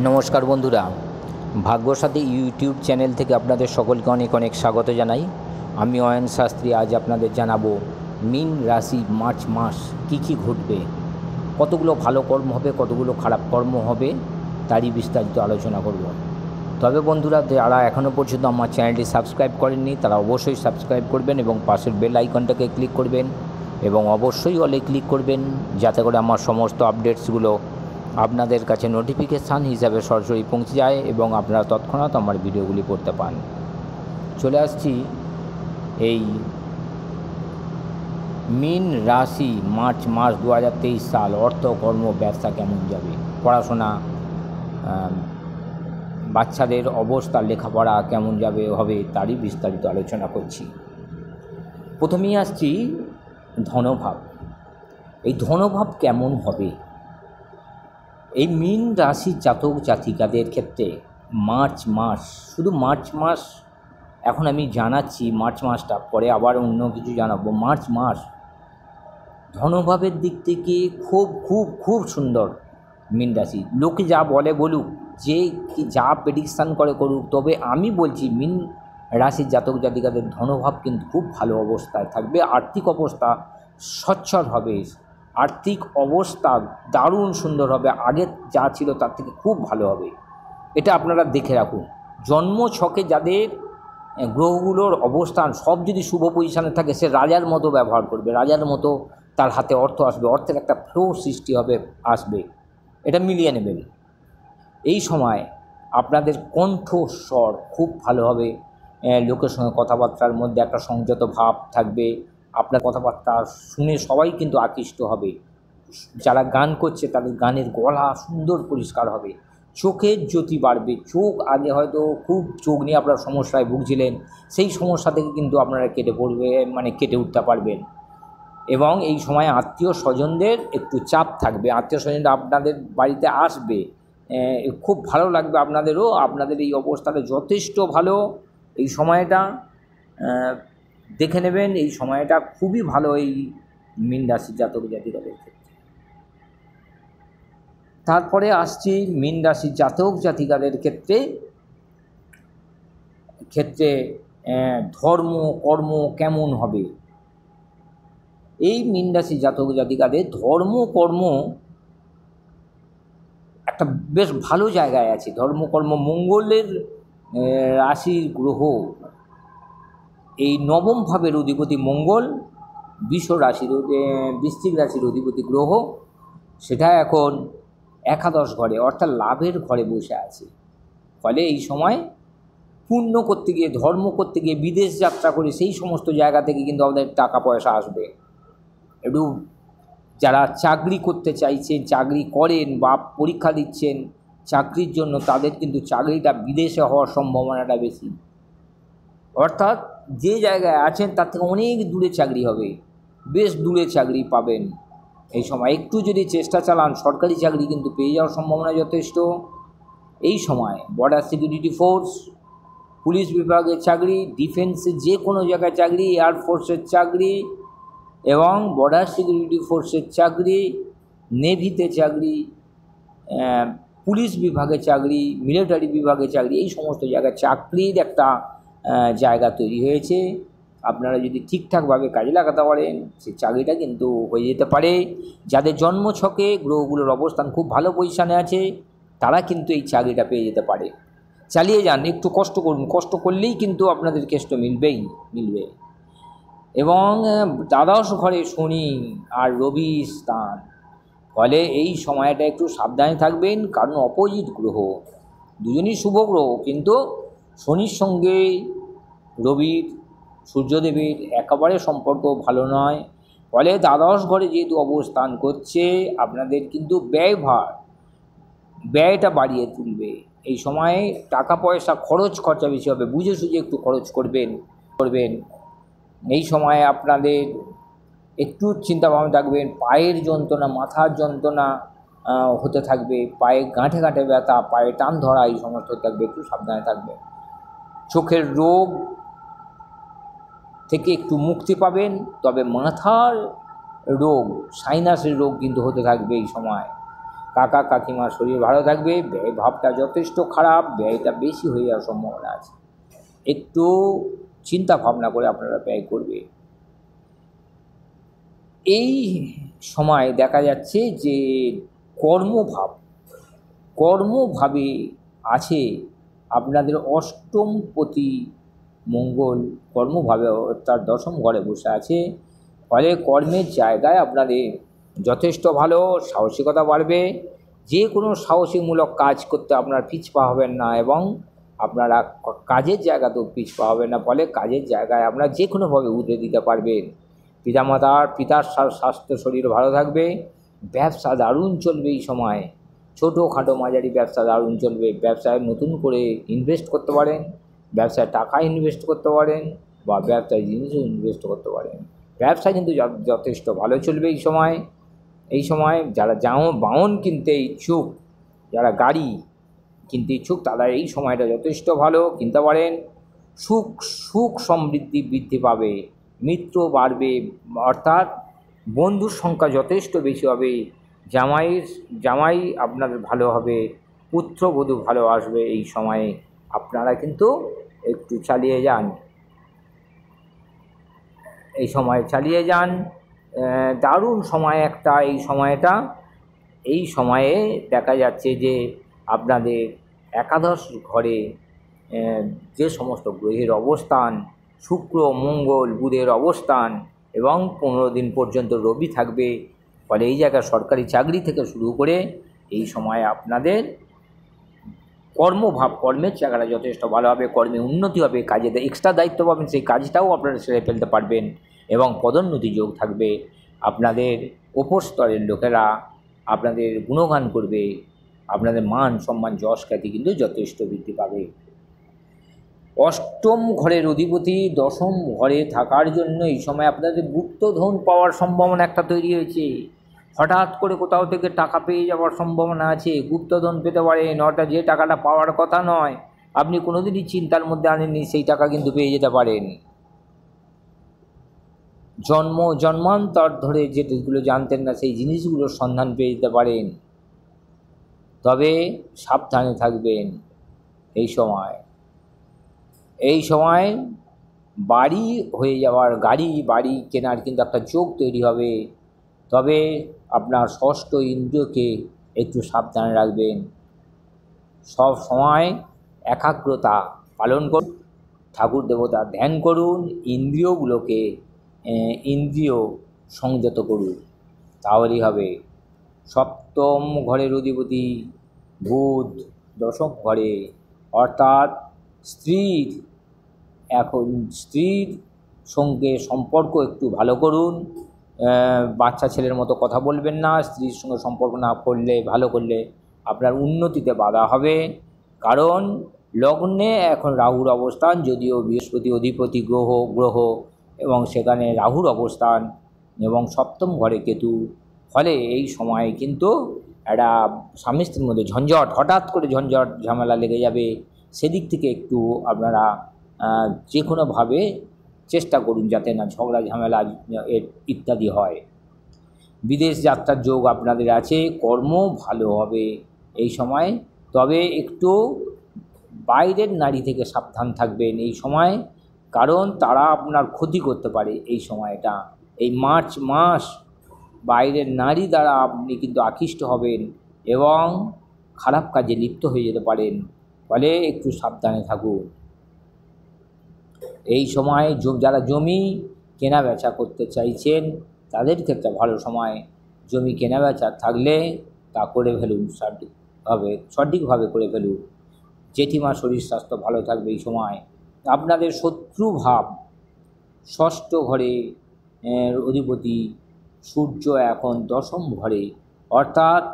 নমস্কার বন্ধুরা, ভাগ্যসাথী YouTube channel থেকে আপনাদের সকলকে অনেক অনেক স্বাগত জানাই। আমি অয়ন শাস্ত্রী। আজ আপনাদের জানাবো মীন রাশি মার্চ মাস কী কী ঘটবে, কতগুলো ভালো কর্ম হবে, কতগুলো খারাপ কর্ম হবে, তারই বিস্তারিত আলোচনা করব। তবে বন্ধুরা, যারা এখনও পর্যন্ত আমার চ্যানেলটি সাবস্ক্রাইব করেননি তারা অবশ্যই সাবস্ক্রাইব করবেন এবং পাশের বেল আইকনটাকে ক্লিক করবেন এবং অবশ্যই অলে ক্লিক করবেন, যাতে করে আমার সমস্ত আপডেটসগুলো আপনাদের কাছে নোটিফিকেশান হিসাবে সরাসরি পৌঁছে যায় এবং আপনারা তৎক্ষণাৎ আমার ভিডিওগুলি পড়তে পান। চলে আসছি এই মীন রাশি মার্চ মাস 2023 সাল। অর্থ, কর্ম, ব্যবসা কেমন যাবে, পড়াশোনা, বাচ্চাদের অবস্থা, লেখাপড়া কেমন যাবে হবে, তারই বিস্তারিত আলোচনা করছি। প্রথমেই আসছি ধনভাব। এই ধনভাব কেমন হবে এই মীন রাশির জাতক জাতিকাদের ক্ষেত্রে মার্চ মাস, শুধু মার্চ মাস এখন আমি জানাচ্ছি, মার্চ মাসটা পরে আবার অন্য কিছু জানাবো। মার্চ মাস ধনভাবের দিক থেকে খুব খুব খুব সুন্দর মীন রাশি। লোকে যা বলে বলুক, যে কি যা প্রেডিকশান করে করুক, তবে আমি বলছি মীন রাশির জাতক জাতিকাদের ধনভাব কিন্তু খুব ভালো অবস্থায় থাকবে। আর্থিক অবস্থা সচ্ছল হবে, আর্থিক অবস্থা দারুণ সুন্দর হবে, আগে যা ছিল তার থেকে খুব ভালো হবে। এটা আপনারা দেখে রাখুন। জন্ম ছকে যাদের গ্রহগুলোর অবস্থান সব যদি শুভ পজিশানে থাকে, সে রাজার মতো ব্যবহার করবে, রাজার মতো তার হাতে অর্থ আসবে, অর্থের একটা ফ্লো সৃষ্টি হবে, আসবে। এটা মিলিয়ে নেবেন। এই সময় আপনাদের কণ্ঠস্বর খুব ভালো হবে, লোকের সঙ্গে কথাবার্তার মধ্যে একটা সংযত ভাব থাকবে, আপনার কথাবার্তা শুনে সবাই কিন্তু আকৃষ্ট হবে। যারা গান করছে তাদের গানের গলা সুন্দর পরিষ্কার হবে, চোখের জ্যোতি বাড়বে। চোখ আগে হয়তো খুব চোখ নিয়ে আপনারা সমস্যায় ভুগছিলেন, সেই সমস্যা থেকে কিন্তু আপনারা কেটে উঠতে পারবেন। এবং এই সময় আত্মীয় স্বজনদের একটু চাপ থাকবে, আত্মীয় স্বজনরা আপনাদের বাড়িতে আসবে, খুব ভালো লাগবে আপনাদেরও। আপনাদের এই অবস্থাটা যথেষ্ট ভালো। এই সময়টা দেখে নেবেন, এই সময়টা খুবই ভালো এই মীন রাশির জাতক জাতিকাদের ক্ষেত্রে। তারপরে আসছি মীন রাশির জাতক জাতিকাদের ক্ষেত্রে ধর্ম কর্ম কেমন হবে। এই মীন রাশির জাতক জাতিকাদের ধর্ম কর্ম একটা বেশ ভালো জায়গায় আছে। ধর্মকর্ম, মঙ্গলের রাশির গ্রহ, এই নবম ভাবের অধিপতি মঙ্গল, বৃশ্চিক রাশির অধিপতি গ্রহ, সেটা এখন একাদশ ঘরে অর্থাৎ লাভের ঘরে বসে আছে। ফলে এই সময় পুণ্য করতে গিয়ে, ধর্ম করতে গিয়ে, বিদেশ যাত্রা করে সেই সমস্ত জায়গা থেকে কিন্তু আমাদের টাকা পয়সা আসবে। একটু যারা চাকরি করতে চাইছেন, চাকরি করেন বা পরীক্ষা দিচ্ছেন চাকরির জন্য, তাদের কিন্তু চাকরিটা বিদেশে হওয়ার সম্ভাবনাটা বেশি। অর্থাৎ যে জায়গায় আছেন তার থেকে অনেক দূরে চাকরি হবে, বেশ দূরে চাকরি পাবেন। এই সময় একটু যদি চেষ্টা চালান, সরকারি চাকরি কিন্তু পেয়ে যাওয়ার সম্ভাবনা যথেষ্ট। এই সময় বর্ডার সিকিউরিটি ফোর্স, পুলিশ বিভাগের চাকরি, ডিফেন্সের যে কোনো জায়গায় চাকরি, এয়ারফোর্সের চাকরি এবং বর্ডার সিকিউরিটি ফোর্সের চাকরি, নেভিতে চাকরি, পুলিশ বিভাগে চাকরি, মিলিটারি বিভাগে চাকরি, এই সমস্ত জায়গায় চাকরির একটা জায়গা তৈরি হয়েছে। আপনারা যদি ঠিকঠাকভাবে কাজে লাগাতে পারেন, সেই চাকরিটা কিন্তু হয়ে যেতে পারে। যাদের জন্মছকে গ্রহগুলোর অবস্থান খুব ভালো পজিশানে আছে, তারা কিন্তু এই চাকরিটা পেয়ে যেতে পারে। চালিয়ে যান, একটু কষ্ট করুন, কষ্ট করলেই কিন্তু আপনাদের কেষ্ট মিলবে। এবং দ্বাদশ ঘরে শনি আর রবি স্থান, ফলে এই সময়টা একটু সাবধানে থাকবেন, কারণ অপোজিট গ্রহ, দুজনই শুভ গ্রহ, কিন্তু শনির সঙ্গে রবির, সূর্যদেবের একেবারে সম্পর্ক ভালো নয়। ফলে দ্বাদশ ঘরে যেহেতু অবস্থান করছে, আপনাদের কিন্তু ব্যয়টা বাড়িয়ে তুলবে। এই সময়ে টাকা পয়সা খরচা বেশি হবে, বুঝে সুঝে একটু খরচ করবেন। এই সময়ে আপনাদের একটু চিন্তাভাবনা থাকবেন, পায়ের যন্ত্রণা, মাথার যন্ত্রণা হতে থাকবে, পায়ে গাঁঠে ব্যথা, পায়ে টান ধরা, এই সমস্ত থাকবে, একটু সাবধানে থাকবে। চোখের রোগ থেকে একটু মুক্তি পাবেন, তবে মাথার রোগ, সাইনাসের রোগ কিন্তু হতে থাকবে এই সময়। কাকা কাকিমার শরীর ভালো থাকবে। ব্যয় ভাবটা যথেষ্ট খারাপ, ব্যয়টা বেশি হয়ে যাওয়ার সম্ভাবনা আছে। একটু চিন্তা ভাবনা করে আপনারা ব্যয় করবে। এই সময় দেখা যাচ্ছে যে কর্মভাবে আছে আপনাদের অষ্টমপতি মঙ্গল কর্মভাবে তার দশম ঘরে বসে আছে। ফলে কর্মের জায়গায় আপনাদের যথেষ্ট ভালো সাহসিকতা বাড়বে। যে কোনো সাহসীমূলক কাজ করতে আপনার পিছপা হবেন না এবং আপনারা কাজের জায়গাতেও পিছপা হবেন না। ফলে কাজের জায়গায় আপনারা যে কোনোভাবে উঠে দিতে পারবেন। পিতার স্বাস্থ্য শরীর ভালো থাকবে। ব্যবসা দারুণ চলবে এই সময়। ছোটোখাটো মাঝারি ব্যবসা দারুণ চলবে। ব্যবসায় নতুন করে ইনভেস্ট করতে পারেন, ব্যবসায় টাকা ইনভেস্ট করতে পারেন বা ব্যবসায় জিনিসও ইনভেস্ট করতে পারেন। ব্যবসা কিন্তু যথেষ্ট ভালো চলবে এই সময় যারা বাহন কিনতে ইচ্ছুক, যারা গাড়ি কিনতে ইচ্ছুক, তারা এই সময়টা যথেষ্ট ভালো কিনতে পারেন। সুখ সমৃদ্ধি বৃদ্ধি পাবে, মিত্র বাড়বে, অর্থাৎ বন্ধুর সংখ্যা যথেষ্ট বেশি হবে। জামাই আপনাদের ভালো হবে, পুত্রবধূ ভালো আসবে। এই সময়ে আপনারা কিন্তু একটু চালিয়ে যান, এই সময় চালিয়ে যান। দারুণ সময় একটা এই সময়ে দেখা যাচ্ছে যে আপনাদের একাদশ ঘরে যে সমস্ত গ্রহের অবস্থান, শুক্র মঙ্গল বুধের অবস্থান এবং 15 দিন পর্যন্ত রবি থাকবে। ফলে এই জায়গায় সরকারি চাকরি থেকে শুরু করে এই সময় আপনাদের কর্মের জায়গাটা যথেষ্ট ভালো হবে, কর্মে উন্নতি হবে, কাজে এক্সট্রা দায়িত্ব পাবেন, সেই কাজটাও আপনারা সেরে ফেলতে পারবেন এবং পদোন্নতি যোগ থাকবে। আপনাদের উপর স্তরের লোকেরা আপনাদের গুণগান করবে, আপনাদের মান সম্মান যশ খ্যাতি কিন্তু যথেষ্ট বৃদ্ধি পাবে। অষ্টম ঘরের অধিপতি দশম ঘরে থাকার জন্য এই সময় আপনাদের গুপ্তধন পাওয়ার সম্ভাবনা একটা তৈরি হয়েছে। হঠাৎ করে কোথাও থেকে টাকা পেয়ে যাওয়ার সম্ভাবনা আছে, গুপ্তধন পেতে পারেন। অর্থাৎ যে টাকাটা পাওয়ার কথা নয়, আপনি কোনোদিনই চিন্তার মধ্যে আনেননি, সেই টাকা কিন্তু পেয়ে যেতে পারেন। জন্মান্তর ধরে যেগুলো জানতেন না, সেই জিনিসগুলোর সন্ধান পেয়ে যেতে পারেন। তবে সাবধানে থাকবেন এই সময়। বাড়ি হয়ে যাওয়ার বাড়ি কেনার কিন্তু একটা যোগ তৈরি হবে। তবে আপনার ষষ্ঠ ইন্দ্রিয়কে একটু সাবধানে রাখবেন। সব সময় একাগ্রতা পালন করুন, ঠাকুর দেবতার ধ্যান করুন, ইন্দ্রিয় সংযত করুন, তাহলেই হবে। সপ্তম ঘরের অধিপতি বুধ দশম ঘরে, অর্থাৎ স্ত্রীর সঙ্গে সম্পর্ক একটু ভালো করুন। বাচ্চা ছেলের মতো কথা বলবেন না। স্ত্রীর সঙ্গে সম্পর্ক না করলে আপনার উন্নতিতে বাধা হবে। কারণ লগ্নে এখন রাহুর অবস্থান, যদিও বৃহস্পতি অধিপতি গ্রহ এবং সেখানে রাহুর অবস্থান এবং সপ্তম ঘরে কেতু। ফলে এই সময় কিন্তু একটা স্বামী স্ত্রীর মধ্যে হঠাৎ করে ঝঞ্ঝট ঝামেলা লেগে যাবে। সেদিক থেকে একটু আপনারা যে কোনোভাবে চেষ্টা করুন যাতে না ঝগড়া ঝামেলা ইত্যাদি হয়। বিদেশ যাত্রার যোগ আপনাদের আছে, কর্ম ভালো হবে এই সময়। তবে একটু বাইরের নারী থেকে সাবধান থাকবেন এই সময়, কারণ তারা আপনার ক্ষতি করতে পারে। এই সময়টা, এই মার্চ মাস বাইরের নারী দ্বারা আপনি কিন্তু আকৃষ্ট হবেন এবং খারাপ কাজে লিপ্ত হয়ে যেতে পারেন। ফলে একটু সাবধানে থাকুন এই সময়। যারা জমি কেনা বেচা করতে চাইছেন তাদের ক্ষেত্রে ভালো সময়। জমি কেনা বেচা থাকলে তা করে ফেলুন, সঠিকভাবে করে ফেলুন। জেঠিমার শরীর স্বাস্থ্য ভালো থাকবে এই সময়। আপনাদের শত্রুভাব, ষষ্ঠ ঘরে অধিপতি সূর্য এখন দশম ঘরে, অর্থাৎ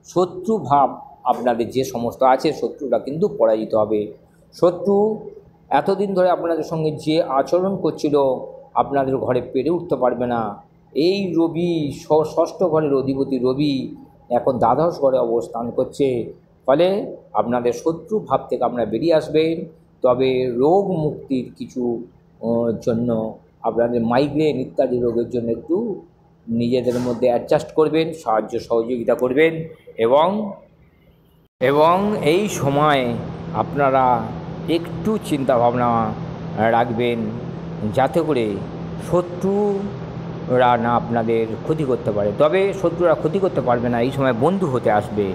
শত্রুভাব আপনাদের যে সমস্ত আছে, শত্রুরা কিন্তু পরাজিত হবে। শত্রু এতদিন ধরে আপনাদের সঙ্গে যে আচরণ করছিল আপনাদের ঘরে পেরে উঠতে পারবে না। এই রবি, ষষ্ঠ ঘরের অধিপতি রবি এখন দ্বাদশ ঘরে অবস্থান করছে। ফলে আপনাদের শত্রু ভাব থেকে আপনারা বেরিয়ে আসবেন। তবে রোগ মুক্তির কিছু জন্য আপনাদের মাইগ্রেন ইত্যাদি রোগের জন্য একটু নিজেদের মধ্যে অ্যাডজাস্ট করবেন, সাহায্য সহযোগিতা করবেন এবং এই সময় আপনারা একটু চিন্তা ভাবনা রাখবেন যাতে করে শত্রুরা না আপনাদের ক্ষতি করতে পারে। তবে শত্রুরা ক্ষতি করতে পারবে না, এই সময় বন্ধু হতে আসবে।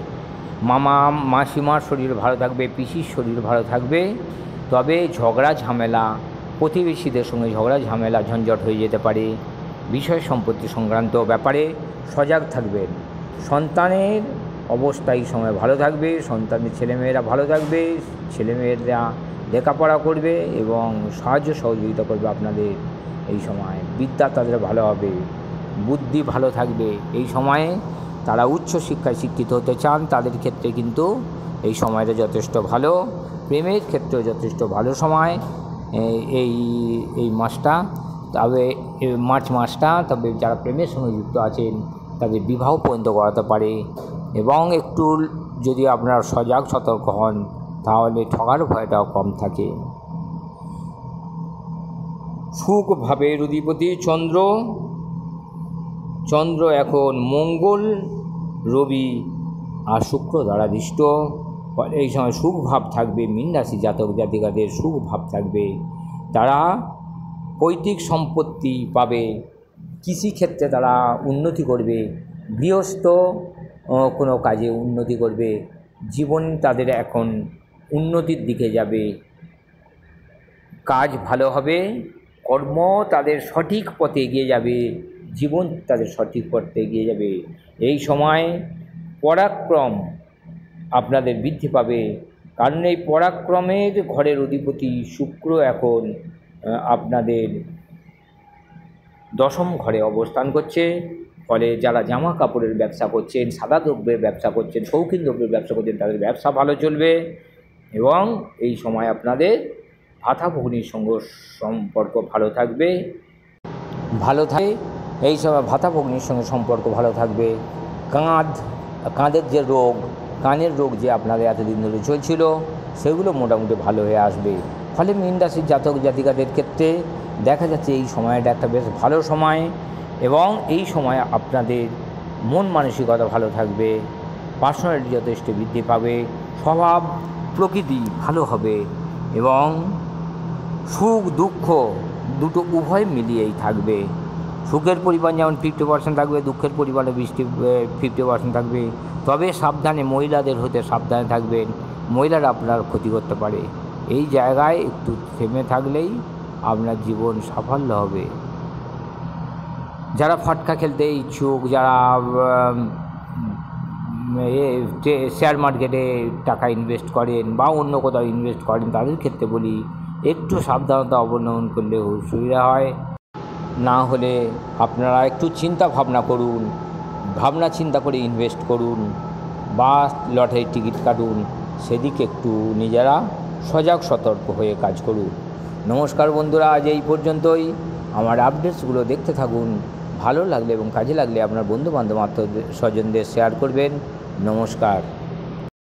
মামা মাসিমার শরীর ভালো থাকবে, পিসির শরীর ভালো থাকবে। তবে ঝগড়া ঝামেলা, প্রতিবেশীদের সঙ্গে ঝগড়া ঝামেলা ঝঞ্ঝট হয়ে যেতে পারে। বিষয় সম্পত্তি সংক্রান্ত ব্যাপারে সজাগ থাকবেন। সন্তানের অবস্থা এই সময় ভালো থাকবে, সন্তানের ছেলেমেয়েরা ভালো থাকবে, ছেলেমেয়েরা লেখাপড়া করবে এবং সাহায্য সহযোগিতা করবে আপনাদের। এই সময় বিদ্যা তাদের ভালো হবে, বুদ্ধি ভালো থাকবে। এই সময়ে তারা উচ্চ শিক্ষায় শিক্ষিত হতে চান, তাদের ক্ষেত্রে কিন্তু এই সময়টা যথেষ্ট ভালো। প্রেমের ক্ষেত্রেও যথেষ্ট ভালো সময় এই মাসটা। তবে মার্চ মাসটা, তবে যারা প্রেমের সঙ্গে যুক্ত আছেন তাদের বিবাহ পর্যন্ত করাতে পারে। এবং একটু যদি আপনারা সজাগ সতর্ক হন তাহলে ঠগার ভয়টাও কম থাকে। সুখ ভাবের অধিপতি চন্দ্র এখন মঙ্গল, রবি আর শুক্র দ্বারা দৃষ্ট। এই সময় সুখ ভাব থাকবে, মীন রাশি জাতক জাতিকাদের সুখ ভাব থাকবে। তারা পৈতৃক সম্পত্তি পাবে, কৃষিক্ষেত্রে তারা উন্নতি করবে, গৃহস্থ কোনো কাজে উন্নতি করবে। জীবন তাদের এখন উন্নতির দিকে যাবে, কাজ ভালো হবে, কর্ম তাদের সঠিক পথে এগিয়ে যাবে, জীবন তাদের সঠিক পথে এগিয়ে যাবে। এই সময় পরাক্রম আপনাদের বৃদ্ধি পাবে, কারণ এই পরাক্রমের ঘরের অধিপতি শুক্র এখন আপনাদের দশম ঘরে অবস্থান করছে। ফলে যারা জামা কাপড়ের ব্যবসা করছেন, সাদা দ্রব্যের ব্যবসা করছেন, শৌখিন দ্রব্যের ব্যবসা করছেন, তাদের ব্যবসা ভালো চলবে। এবং এই সময় আপনাদের ভাতা ভগ্নির সঙ্গে সম্পর্ক ভালো থাকবে। এই সময় ভাতা ভগ্নির সঙ্গে সম্পর্ক ভালো থাকবে। কাঁধের যে রোগ, কানের রোগ যে আপনাদের এতদিন ধরে চলছিল, সেগুলো মোটামুটি ভালো হয়ে আসবে। ফলে মীন রাশির জাতক জাতিকাদের ক্ষেত্রে দেখা যাচ্ছে এই সময়টা একটা বেশ ভালো সময়। এবং এই সময় আপনাদের মন মানসিকতা ভালো থাকবে, পার্সোনালিটি যথেষ্ট বৃদ্ধি পাবে, স্বভাব প্রকৃতি ভালো হবে এবং সুখ দুঃখ দুটো উভয় মিলিয়েই থাকবে। সুখের পরিমাণ যেমন 50% থাকবে, দুঃখের পরিমাণে 50% থাকবে। তবে সাবধানে, মহিলাদের হতে সাবধানে থাকবেন, মহিলারা আপনার ক্ষতি করতে পারে। এই জায়গায় একটু থেমে থাকলেই আপনার জীবন সাফল্য হবে। যারা ফাটকা খেলতে ইচ্ছুক, যারা শেয়ার মার্কেটে টাকা ইনভেস্ট করেন বা অন্য কোথাও ইনভেস্ট করেন, তাদের ক্ষেত্রে বলি একটু সাবধানতা অবলম্বন করলে সুবিধা হয়। না হলে আপনারা একটু চিন্তা ভাবনা করুন, চিন্তা করে ইনভেস্ট করুন বা লটারির টিকিট কাটুন, সেদিকে একটু নিজেরা সজাগ সতর্ক হয়ে কাজ করুন। নমস্কার বন্ধুরা, আজ এই পর্যন্তই। আমার আপডেটসগুলো দেখতে থাকুন। ভালো লাগলে এবং কাজে লাগলে আপনার বন্ধুবান্ধব আত্মীয় স্বজনদের শেয়ার করবেন। নমস্কার।